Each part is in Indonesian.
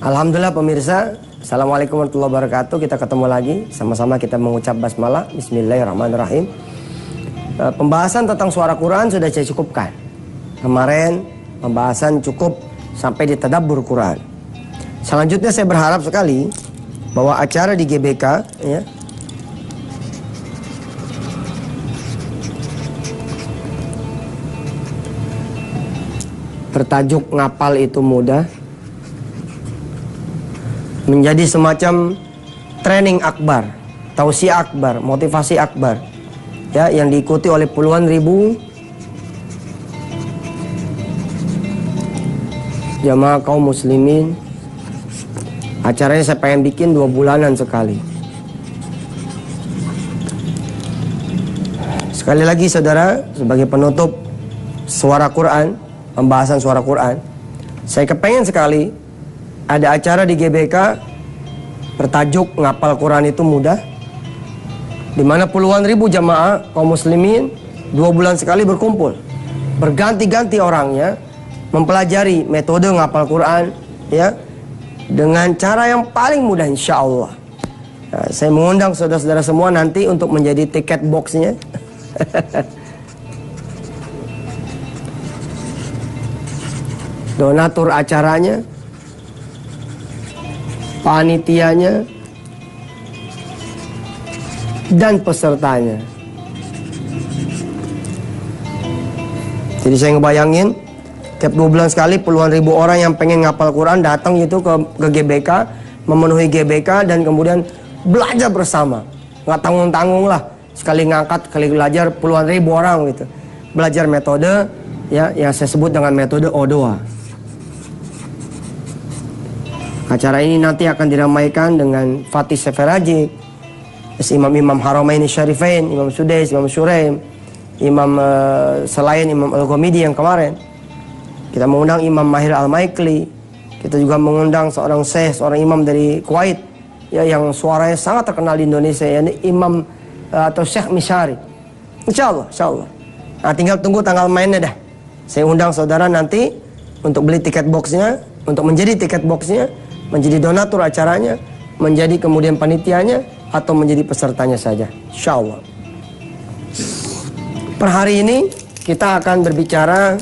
Alhamdulillah pemirsa, Assalamualaikum warahmatullahi wabarakatuh. Kita ketemu lagi, sama-sama kita mengucap basmalah, Bismillahirrahmanirrahim. Pembahasan tentang suara Quran sudah saya cukupkan. Kemarin pembahasan cukup sampai di tadabbur Quran. Selanjutnya saya berharap sekali bahwa acara di GBK ya, bertajuk ngapal itu mudah menjadi semacam training akbar, tausiah akbar, motivasi akbar ya, yang diikuti oleh puluhan ribu jamaah kaum muslimin. Acaranya saya pengen bikin 2 bulanan sekali. Sekali lagi saudara, sebagai penutup suara Quran, pembahasan suara Quran, saya kepengen sekali ada acara di GBK bertajuk ngapal Quran itu mudah, di mana puluhan ribu jamaah kaum muslimin 2 bulan sekali berkumpul, berganti-ganti orangnya mempelajari metode ngapal Quran ya, dengan cara yang paling mudah insya Allah. Nah, saya mengundang saudara-saudara semua nanti untuk menjadi tiket boxnya. Donatur acaranya, panitianya, dan pesertanya. Jadi saya ngebayangin tiap 2 bulan sekali puluhan ribu orang yang pengen ngapal Quran datang gitu ke GBK, memenuhi GBK dan kemudian belajar bersama. Nggak tanggung-tanggung lah, sekali ngangkat, sekali belajar puluhan ribu orang gitu. Belajar metode ya, yang saya sebut dengan metode O2. Acara ini nanti akan diramaikan dengan Fatih Seferajik, imam-imam Haramain Syarifain, Imam Sudais, Imam Syuraim, imam selain Imam Al-Ghamidi yang kemarin. Kita mengundang Imam Mahir Al-Maikli. Kita juga mengundang seorang syekh, seorang imam dari Kuwait ya, yang suaranya sangat terkenal di Indonesia, yakni Imam atau Syekh Misyari. Insyaallah, insyaallah. Nah, tinggal tunggu tanggal mainnya dah. Saya undang saudara nanti untuk beli tiket boxnya, untuk menjadi tiket boxnya, menjadi donatur acaranya, menjadi kemudian panitianya, atau menjadi pesertanya saja, insyaallah. Per hari ini kita akan berbicara,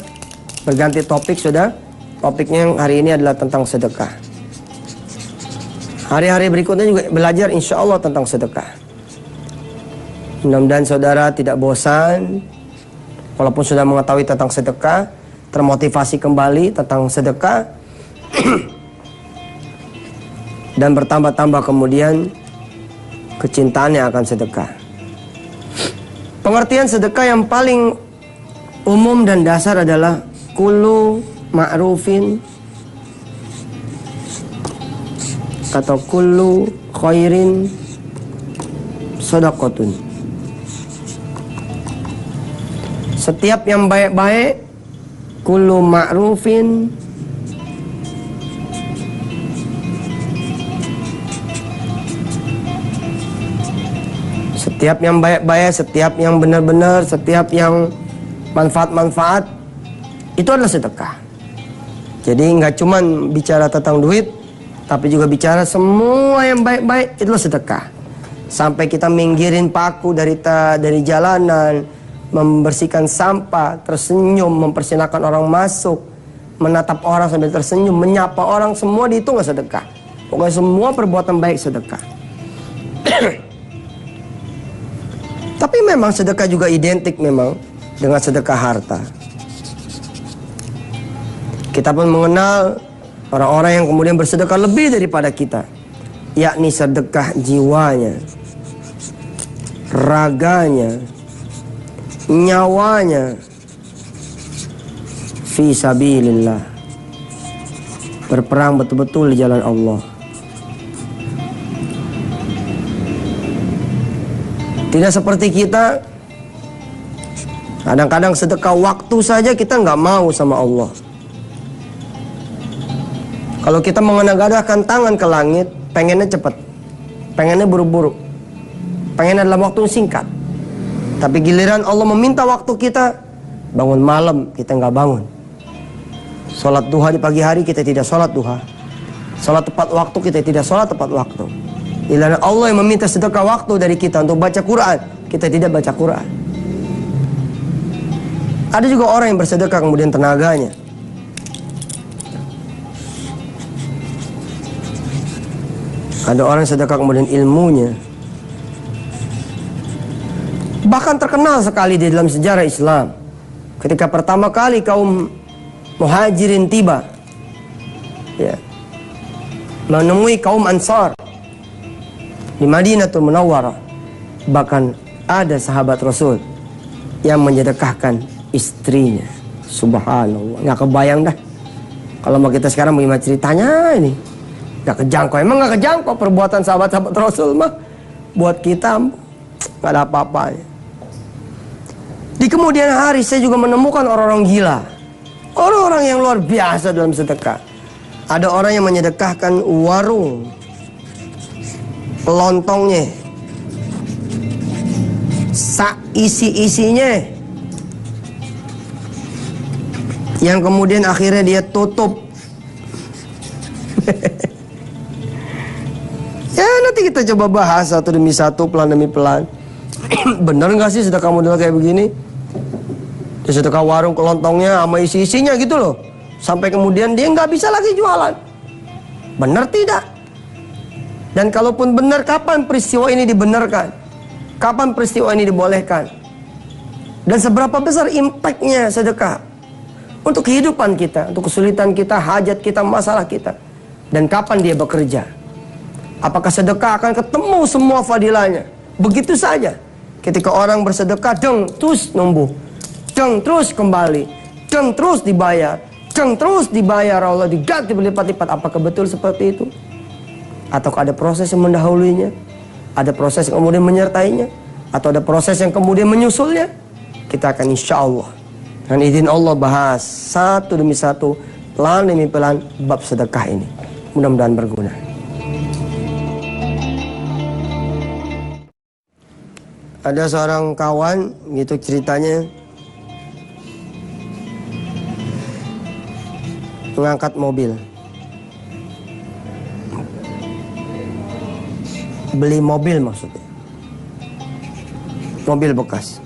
berganti topik sudah. Topiknya yang hari ini adalah tentang sedekah. Hari-hari berikutnya juga belajar insyaallah tentang sedekah. Mudah-mudahan saudara tidak bosan, walaupun sudah mengetahui tentang sedekah, termotivasi kembali tentang sedekah, dan bertambah-tambah kemudian kecintaannya akan sedekah. Pengertian sedekah yang paling umum dan dasar adalah kullu ma'rufin atau kullu khairin sedekatun. Setiap yang baik-baik, kullu ma'rufin, setiap yang baik-baik, setiap yang benar-benar, setiap yang manfaat-manfaat, itu adalah sedekah. Jadi nggak cuma bicara tentang duit, tapi juga bicara semua yang baik-baik, itulah sedekah. Sampai kita minggirin paku dari jalanan, membersihkan sampah, tersenyum, mempersilahkan orang masuk, menatap orang sambil tersenyum, menyapa orang, semua dihitung nggak sedekah. Pokoknya semua perbuatan baik sedekah. Tapi memang sedekah juga identik memang dengan sedekah harta. Kita pun mengenal orang-orang yang kemudian bersedekah lebih daripada kita, yakni sedekah jiwanya, raganya, nyawanya, fi sabilillah, berperang betul-betul di jalan Allah. Tidak seperti kita, kadang-kadang sedekah waktu saja kita nggak mau sama Allah. Kalau kita mengadahkan tangan ke langit, pengennya cepat, pengennya buru-buru, pengennya dalam waktu singkat. Tapi giliran Allah meminta waktu kita, bangun malam kita nggak bangun. Sholat duha di pagi hari kita tidak sholat duha. Sholat tepat waktu, kita tidak sholat tepat waktu. Bila Allah yang meminta sedekah waktu dari kita untuk baca Quran, kita tidak baca Quran. Ada juga orang yang bersedekah kemudian tenaganya. Ada orang yang sedekah kemudian ilmunya. Bahkan terkenal sekali di dalam sejarah Islam, ketika pertama kali kaum Muhajirin tiba, ya, menemui kaum Ansar di Madinatul Munawwarah, bahkan ada sahabat Rasul yang menyedekahkan istrinya. Subhanallah, nggak kebayang dah. Kalau mau kita sekarang bagaimana ceritanya ini? Nggak kejangkau, emang nggak kejangkau perbuatan sahabat-sahabat Rasul mah. Buat kita nggak ada apa-apanya. Di kemudian hari saya juga menemukan orang-orang gila, orang-orang yang luar biasa dalam sedekah. Ada orang yang menyedekahkan warung lontongnya, isi-isinya, yang kemudian akhirnya dia tutup. Ya nanti kita coba bahas satu demi satu, pelan demi pelan. Bener nggak sih sedekah model kayak begini? Dia sedekah warung kelontongnya sama isi-isinya gitu loh, sampai kemudian dia nggak bisa lagi jualan. Bener tidak? Dan kalaupun benar, kapan peristiwa ini dibenarkan? Kapan peristiwa ini dibolehkan? Dan seberapa besar impactnya sedekah untuk kehidupan kita, untuk kesulitan kita, hajat kita, masalah kita? Dan kapan dia bekerja? Apakah sedekah akan ketemu semua fadilahnya? Begitu saja. Ketika orang bersedekah, terus numbuh, terus kembali, terus dibayar, terus dibayar Allah, diganti berlipat-lipat. Apakah betul seperti itu? Atau ada proses yang mendahulunya? Ada proses yang kemudian menyertainya? Atau ada proses yang kemudian menyusulnya? Kita akan insya Allah dengan izin Allah bahas satu demi satu, pelan demi pelan, bab sedekah ini. Mudah-mudahan berguna. Ada seorang kawan gitu ceritanya, mengangkat mobil, beli mobil maksudnya, mobil bekas,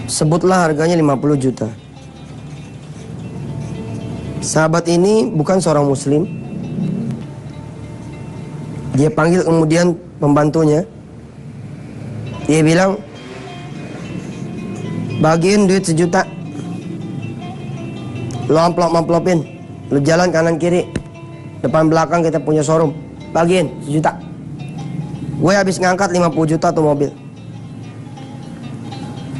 sebutlah harganya 50 juta. Sahabat ini bukan seorang muslim. Dia panggil kemudian pembantunya. Dia bilang, bagiin duit 1 juta. Lo amplop-amplopin, lo jalan kanan kiri, depan belakang kita punya showroom, bagiin 1 juta. Gue habis ngangkat 50 juta tuh mobil.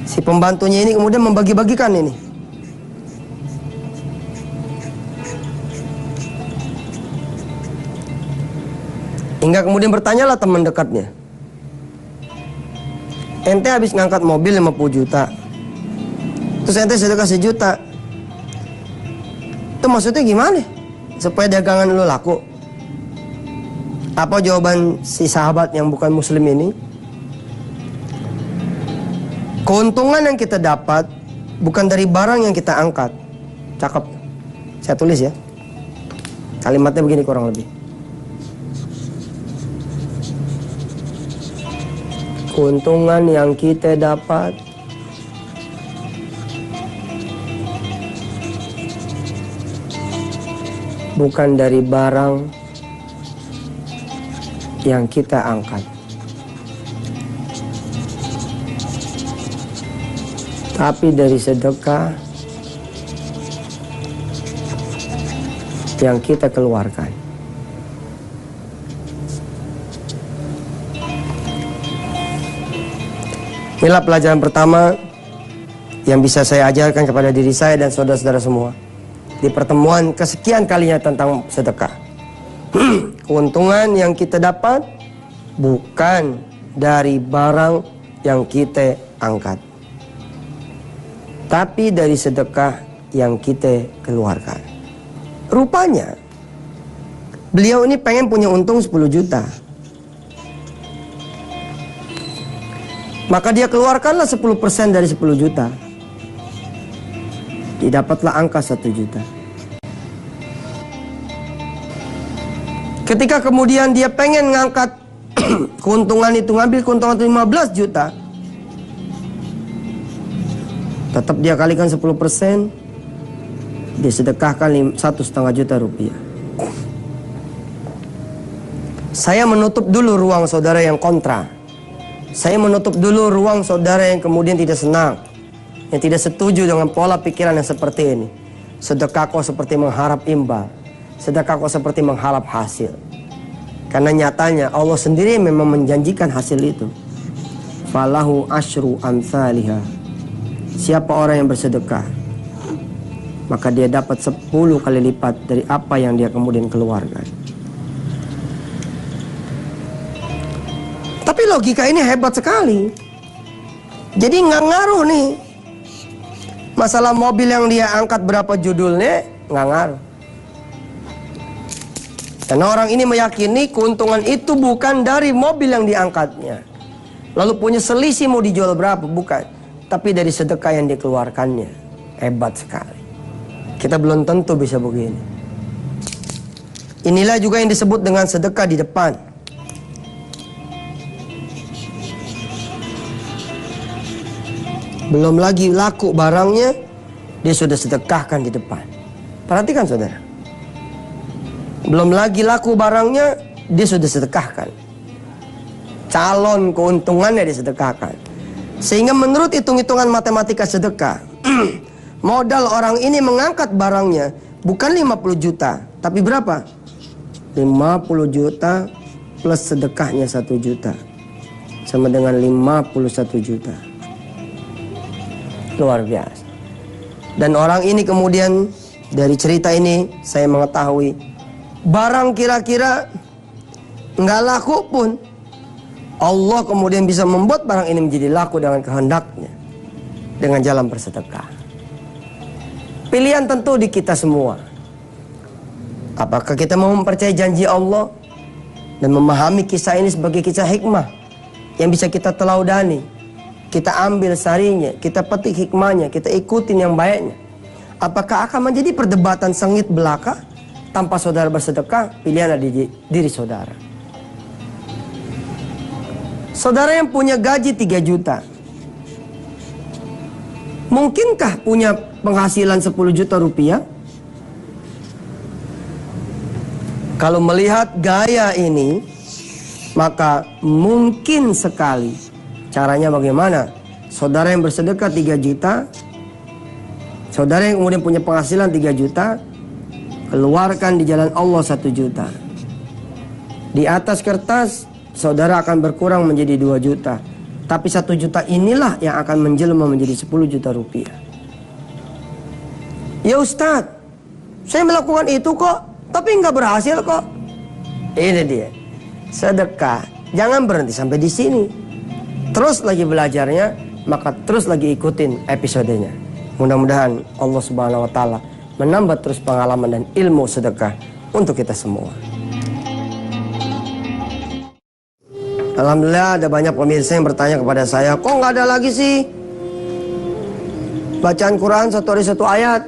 Si pembantunya ini kemudian membagi-bagikan ini. Hingga kemudian bertanyalah teman dekatnya, ente habis ngangkat mobil 50 juta, terus ente sedekah 1 juta. Itu maksudnya gimana? Supaya dagangan lu laku? Apa jawaban si sahabat yang bukan muslim ini? Keuntungan yang kita dapat bukan dari barang yang kita angkat. Cakep. Saya tulis ya. Kalimatnya begini kurang lebih. Keuntungan yang kita dapat bukan dari barang yang kita angkat, tapi dari sedekah yang kita keluarkan. Inilah pelajaran pertama yang bisa saya ajarkan kepada diri saya dan saudara-saudara semua di pertemuan kesekian kalinya tentang sedekah. Keuntungan yang kita dapat bukan dari barang yang kita angkat, tapi dari sedekah yang kita keluarkan. Rupanya beliau ini pengen punya untung 10 juta. Maka dia keluarkanlah 10% dari 10 juta. Didapatlah angka 1 juta. Ketika kemudian dia pengen ngangkat keuntungan itu, ngambil keuntungan itu 15 juta, tetap dia kalikan 10%, dia sedekahkan 1,5 juta rupiah. Saya menutup dulu ruang saudara yang kontra. Saya menutup dulu ruang saudara yang kemudian tidak senang, yang tidak setuju dengan pola pikiran yang seperti ini. Sedekah kok seperti mengharap imbal, sedekah kok seperti mengharap hasil. Karena nyatanya Allah sendiri memang menjanjikan hasil itu. Falahu asyru amsalihah. Siapa orang yang bersedekah, maka dia dapat 10 kali lipat dari apa yang dia kemudian keluarkan. Tapi logika ini hebat sekali. Jadi nggak ngaruh nih. Masalah mobil yang dia angkat berapa judulnya, nggak ngaruh. Karena orang ini meyakini keuntungan itu bukan dari mobil yang diangkatnya. Lalu punya selisih mau dijual berapa, bukan. Tapi dari sedekah yang dikeluarkannya. Hebat sekali. Kita belum tentu bisa begini. Inilah juga yang disebut dengan sedekah di depan. Belum lagi laku barangnya, dia sudah sedekahkan di depan. Perhatikan saudara. Belum lagi laku barangnya, dia sudah sedekahkan. Calon keuntungannya disedekahkan. Sehingga menurut hitung-hitungan matematika sedekah, modal orang ini mengangkat barangnya bukan 50 juta, tapi berapa? 50 juta plus sedekahnya 1 juta. Sama dengan 51 juta. Luar biasa. Dan orang ini kemudian dari cerita ini saya mengetahui barang kira-kira nggak laku pun Allah kemudian bisa membuat barang ini menjadi laku dengan kehendaknya, dengan jalan bersedekah. Pilihan tentu di kita semua. Apakah kita mau mempercayai janji Allah dan memahami kisah ini sebagai kisah hikmah yang bisa kita telaudani, kita ambil sarinya, kita petik hikmahnya, kita ikutin yang baiknya. Apakah akan menjadi perdebatan sengit belaka tanpa saudara bersedekah? Pilihan ada di diri saudara. Saudara yang punya gaji 3 juta, mungkinkah punya penghasilan 10 juta rupiah? Kalau melihat gaya ini, maka mungkin sekali. Caranya bagaimana? Saudara yang bersedekah 3 juta, saudara yang kemudian punya penghasilan 3 juta, keluarkan di jalan Allah 1 juta. Di atas kertas, saudara akan berkurang menjadi 2 juta. Tapi 1 juta inilah yang akan menjelma menjadi 10 juta rupiah. Ya Ustadz, saya melakukan itu kok, tapi nggak berhasil kok. Ini dia. Sedekah, jangan berhenti sampai di sini. Terus lagi belajarnya, maka terus lagi ikutin episodenya. Mudah-mudahan Allah Subhanahu wa Ta'ala menambah terus pengalaman dan ilmu sedekah untuk kita semua. Alhamdulillah ada banyak pemirsa yang bertanya kepada saya, kok nggak ada lagi sih bacaan Quran 1 hari 1 ayat?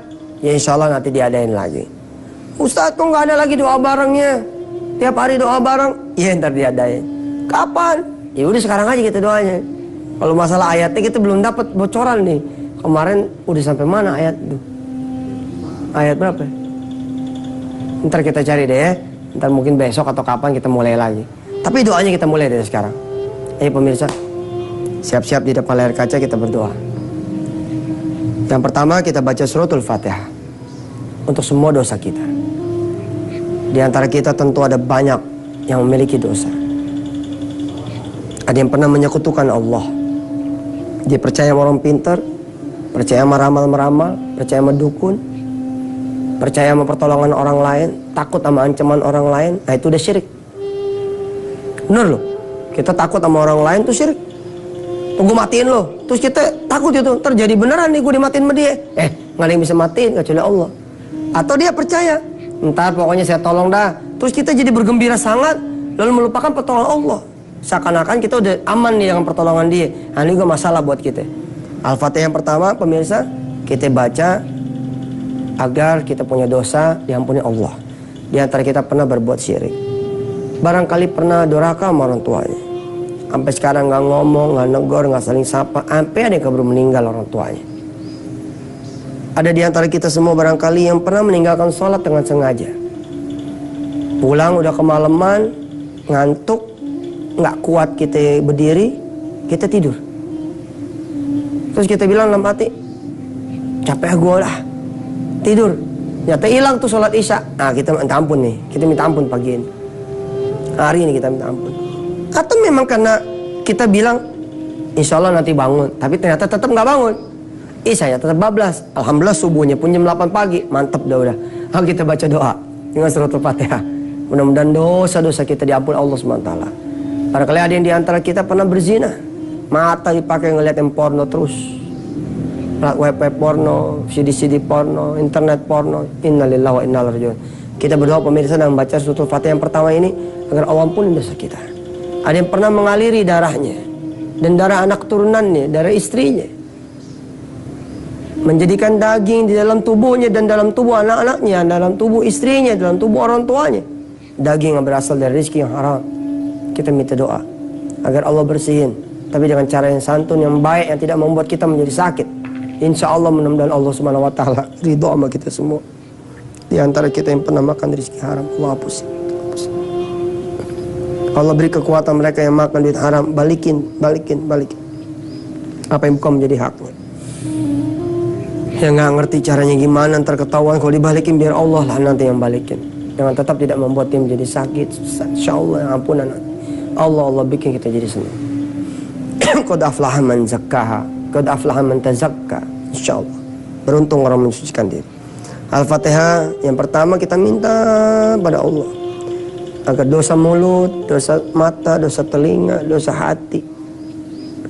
Ya insya Allah nanti diadain lagi. Ustadz, kok nggak ada lagi doa barengnya? Tiap hari doa bareng? Iya ntar diadain. Kapan? Ya udah sekarang aja kita doanya. Kalau masalah ayatnya kita belum dapat bocoran nih. Kemarin udah sampai mana ayat itu? Ayat berapa? Ntar kita cari deh ya. Ntar mungkin besok atau kapan kita mulai lagi. Tapi doanya kita mulai dari sekarang. Ayo pemirsa, siap-siap di depan layar kaca kita berdoa. Yang pertama kita baca suratul Fatihah untuk semua dosa kita. Di antara kita tentu ada banyak yang memiliki dosa. Ada yang pernah menyekutukan Allah. Dia percaya sama orang pintar, percaya sama ramal-meramal, percaya sama dukun, percaya sama pertolongan orang lain, takut sama ancaman orang lain. Nah itu udah syirik. Bener loh, kita takut sama orang lain tuh syirik. Gue matiin lo, terus kita takut itu terjadi beneran nih gue dimatiin sama dia. Nggak ada yang bisa matiin kecuali Allah. Atau dia percaya, ntar pokoknya saya tolong dah. Terus kita jadi bergembira sangat, lalu melupakan pertolongan Allah. Seakan-akan kita udah aman nih dengan pertolongan dia. Nah ini juga masalah buat kita. Al-Fatihah yang pertama pemirsa, kita baca agar kita punya dosa diampuni Allah. Di antara kita pernah berbuat syirik. barangkali pernah durhaka sama orang tuanya. Sampai sekarang nggak ngomong, nggak negor, nggak saling sapa. Sampai ada yang keburu meninggal orang tuanya. Ada di antara kita semua barangkali yang pernah meninggalkan sholat dengan sengaja. Pulang udah kemalaman, ngantuk, nggak kuat kita berdiri, kita tidur. Terus kita bilang dalam hati, capek gue lah, tidur. Nyata hilang tuh sholat isya. Nah kita minta ampun nih, kita minta ampun pagi ini. Hari ini kita minta ampun. Atau memang karena kita bilang, insya Allah nanti bangun, tapi ternyata tetap nggak bangun. Isyanya tetap bablas. Alhamdulillah subuhnya pun jam 8 pagi, mantap dah udah. Lalu kita baca doa dengan suratul Fatihah. Mudah-mudahan dosa-dosa kita diampuni Allah SWT. Barangkali ada yang di antara kita pernah berzina, mata dipakai ngeliatin porno terus, web porno, CD porno, internet porno. Innalillahi wa inna ilaihi raji'un. Kita berdoa pemirsa dan membaca suratul Fatihah yang pertama ini agar Allah ampuni dosa kita. Ada yang pernah mengaliri darahnya dan darah anak turunannya, darah istrinya, menjadikan daging di dalam tubuhnya dan dalam tubuh anak-anaknya, dalam tubuh istrinya, dalam tubuh orang tuanya, daging yang berasal dari rezeki yang haram. Kita minta doa agar Allah bersihin, tapi dengan cara yang santun, yang baik, yang tidak membuat kita menjadi sakit. Insya Allah mudah-mudahan Allah Subhanahu Wa Taala ridho sama kita semua. Di antara kita yang pernah makan rezeki haram, Allah hapusin. Allah beri kekuatan mereka yang makan duit haram, balikin. Apa yang bukan menjadi haknya. Yang nggak ngerti caranya gimana, ntar ketahuan, kalau dibalikin biar Allah lah nanti yang balikin. Dengan tetap tidak membuat dia menjadi sakit. Insya Allah yang ampunan Allah bikin kita jadi senang. Qad aflaha man zakkaha, qad aflaha man tazakka. Insya Allah beruntung orang mensucikan diri. Al-Fatihah yang pertama kita minta pada Allah agar dosa mulut, dosa mata, dosa telinga, dosa hati,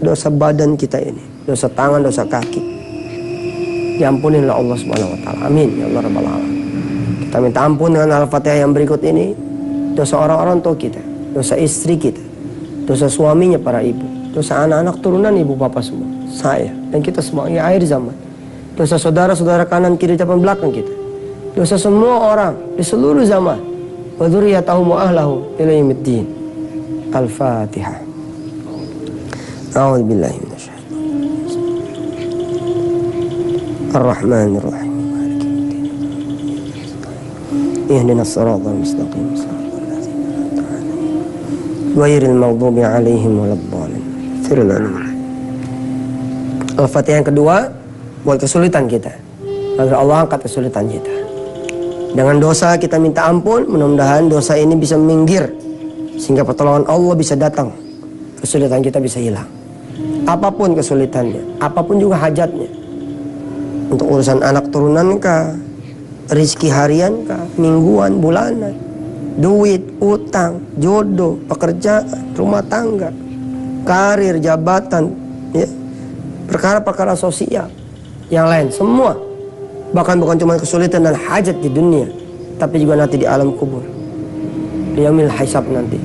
dosa badan kita ini, dosa tangan, dosa kaki, diampunilah Allah Subhanahu Wa Taala. Amin ya Allah Rabbal Alamin. Kita minta ampun dengan Al-Fatihah yang berikut ini. Dosa orang-orang tua kita, dosa istri kita, dosa suaminya para ibu, dosa anak-anak turunan ibu bapak semua, saya dan kita semua yang akhir zaman, dosa saudara-saudara kanan kiri depan belakang kita, dosa semua orang di seluruh zaman, wa dzurriyyatahum wa ahlahum ila yaumiddin. Al-Fatihah. A'udzu billahi minasyaitonir rajim. Ar-Rahmanir Rahim. Ihdinas siratal mustaqim. Ghairil maghdubi 'alaihim waladdallin. Al-Fatihah yang kedua buat kesulitan kita, agar Allah angkat kesulitan kita. Dengan dosa kita minta ampun, mudah-mudahan dosa ini bisa minggir sehingga pertolongan Allah bisa datang, kesulitan kita bisa hilang. Apapun kesulitannya, apapun juga hajatnya, untuk urusan anak turunan kah, rizki harian kah, mingguan, bulanan, duit, utang, jodoh, pekerjaan, rumah tangga, karir, jabatan, ya, perkara-perkara sosial, yang lain semua. Bahkan bukan cuma kesulitan dan hajat di dunia, tapi juga nanti di alam kubur, di yaumil hisab nanti.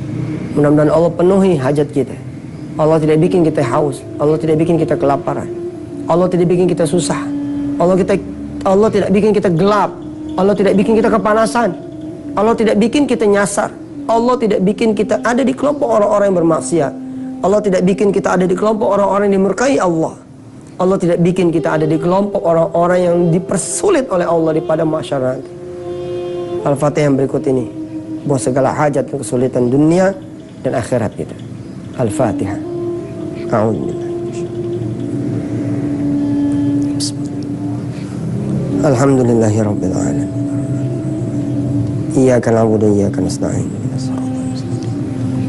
Mudah-mudahan Allah penuhi hajat kita. Allah tidak bikin kita haus, Allah tidak bikin kita kelaparan, Allah tidak bikin kita susah, Allah tidak bikin kita gelap, Allah tidak bikin kita kepanasan, Allah tidak bikin kita nyasar, Allah tidak bikin kita ada di kelompok orang-orang yang bermaksiat, Allah tidak bikin kita ada di kelompok orang-orang yang dimurkai Allah, Allah tidak bikin kita ada di kelompok orang-orang yang dipersulit oleh Allah di padang mahsyar nanti. Al-Fatihah yang berikut ini buat segala hajat dan kesulitan dunia dan akhirat kita. Al-Fatihah. A'udzubillah. Alhamdulillahirabbil alamin. Iyyaka na'budu wa iyyaka nasta'in.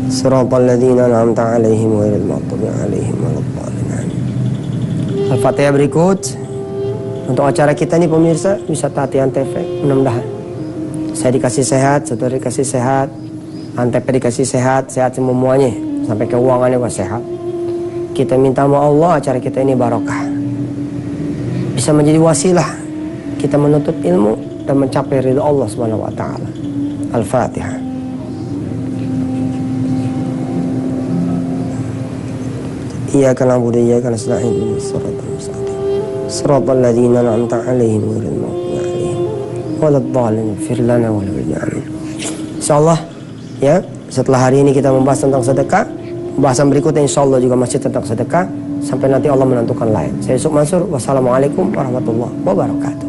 Shiratal ladzina an'amta 'alaihim ghairil maghdubi 'alaihim waladdallin. Al-Fatihah berikut untuk acara kita nih pemirsa Wisata Hati Antv, mudah-mudahan saya dikasih sehat, saudara dikasih sehat, Antv dikasih sehat, sehat semuanya, sampai keuangannya juga sehat. Kita minta sama Allah acara kita ini barokah, bisa menjadi wasilah kita menuntut ilmu dan mencapai ridha Allah Subhanahu Wa Taala. Al-Fatihah. Iyyaka na'budu wa iyyaka nasta'in. Shiratal ladzina an'amta 'alaihim ghairil maghdubi 'alaihim waladdallin. Ighfir lana wa lahum. Insyaallah ya, Setelah hari ini kita membahas tentang sedekah, pembahasan berikutnya insya Allah juga masih tentang sedekah, sampai nanti Allah menentukan lain. Saya Yusuf Mansur, wassalamualaikum warahmatullahi wabarakatuh.